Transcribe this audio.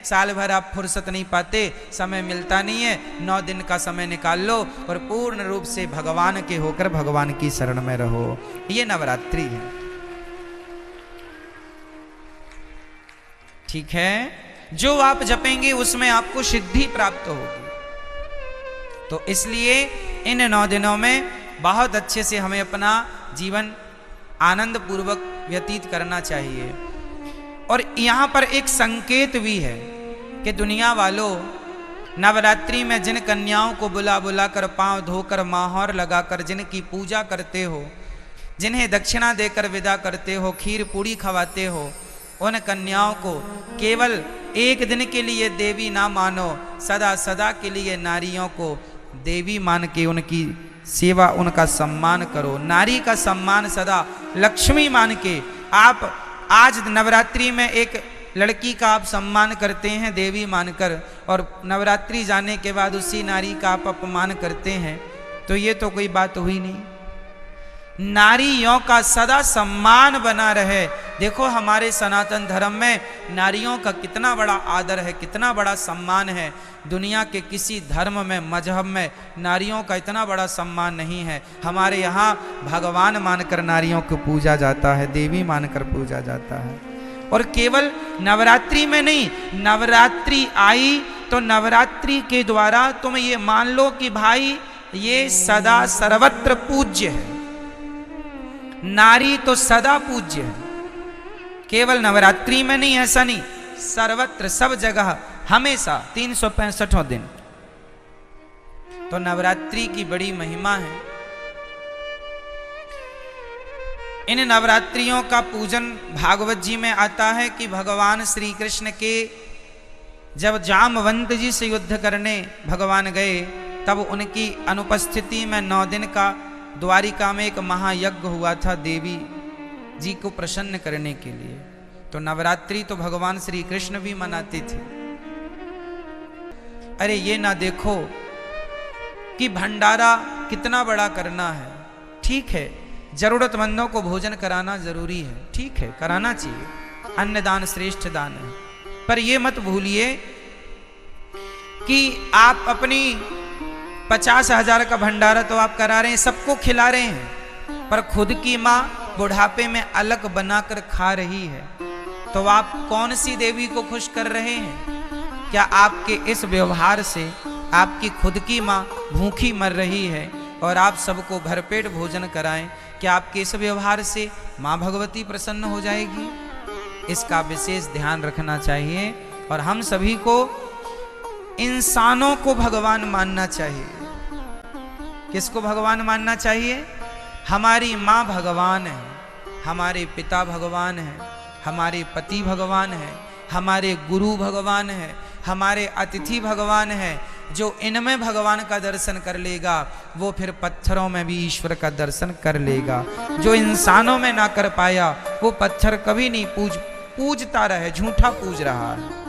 साल भर आप फुर्सत नहीं पाते, समय मिलता नहीं है, 9 दिन का समय निकाल लो और पूर्ण रूप से भगवान के होकर भगवान की शरण में रहो। ये नवरात्रि है। ठीक है, जो आप जपेंगे उसमें आपको सिद्धि प्राप्त होगी। तो इसलिए इन 9 दिनों में बहुत अच्छे से हमें अपना जीवन आनंद पूर्वक व्यतीत करना चाहिए। और यहाँ पर एक संकेत भी है कि दुनिया वालों, नवरात्रि में जिन कन्याओं को बुला बुला कर पांव धोकर माहौर लगाकर जिनकी पूजा करते हो, जिन्हें दक्षिणा देकर विदा करते हो, खीर पूड़ी खवाते हो, उन कन्याओं को केवल एक दिन के लिए देवी ना मानो, सदा सदा के लिए नारियों को देवी मान के उनकी सेवा, उनका सम्मान करो। नारी का सम्मान सदा लक्ष्मी मान के आप आज नवरात्रि में एक लड़की का आप सम्मान करते हैं देवी मानकर, और नवरात्रि जाने के बाद उसी नारी का आप अपमान करते हैं, तो ये तो कोई बात हुई नहीं। नारियों का सदा सम्मान बना रहे। देखो हमारे सनातन धर्म में नारियों का कितना बड़ा आदर है, कितना बड़ा सम्मान है। दुनिया के किसी धर्म में, मजहब में नारियों का इतना बड़ा सम्मान नहीं है। हमारे यहाँ भगवान मानकर नारियों को पूजा जाता है, देवी मानकर पूजा जाता है। और केवल नवरात्रि में नहीं, नवरात्रि आई तो नवरात्रि के द्वारा तुम ये मान लो कि भाई ये सदा सर्वत्र पूज्य है। नारी तो सदा पूज्य है, केवल नवरात्रि में नहीं, ऐसा नहीं, सर्वत्र सब जगह हमेशा 365 दिन। तो नवरात्रि की बड़ी महिमा है। इन नवरात्रियों का पूजन भागवत जी में आता है कि भगवान श्री कृष्ण के जब जामवंत जी से युद्ध करने भगवान गए, तब उनकी अनुपस्थिति में 9 दिन का द्वारिका में एक महायज्ञ हुआ था देवी जी को प्रसन्न करने के लिए। तो नवरात्रि तो भगवान श्री कृष्ण भी मनाते थे। अरे ये ना देखो कि भंडारा कितना बड़ा करना है। ठीक है, जरूरतमंदों को भोजन कराना जरूरी है, ठीक है, कराना चाहिए, अन्नदान श्रेष्ठ दान है। पर ये मत भूलिए कि आप अपनी 50,000 का भंडारा तो आप करा रहे हैं, सबको खिला रहे हैं, पर खुद की माँ बुढ़ापे में अलग बनाकर खा रही है, तो आप कौन सी देवी को खुश कर रहे हैं? क्या आपके इस व्यवहार से आपकी खुद की माँ भूखी मर रही है और आप सबको भरपेट भोजन कराएं, क्या आपके इस व्यवहार से माँ भगवती प्रसन्न हो जाएगी? इसका विशेष ध्यान रखना चाहिए। और हम सभी को इंसानों को भगवान मानना चाहिए। किसको भगवान मानना चाहिए? हमारी माँ भगवान है, हमारे पिता भगवान है, हमारे पति भगवान है, हमारे गुरु भगवान है, हमारे अतिथि भगवान है। जो इनमें भगवान का दर्शन कर लेगा वो फिर पत्थरों में भी ईश्वर का दर्शन कर लेगा। जो इंसानों में ना कर पाया वो पत्थर कभी नहीं पूजता रहे, झूठा पूज रहा है।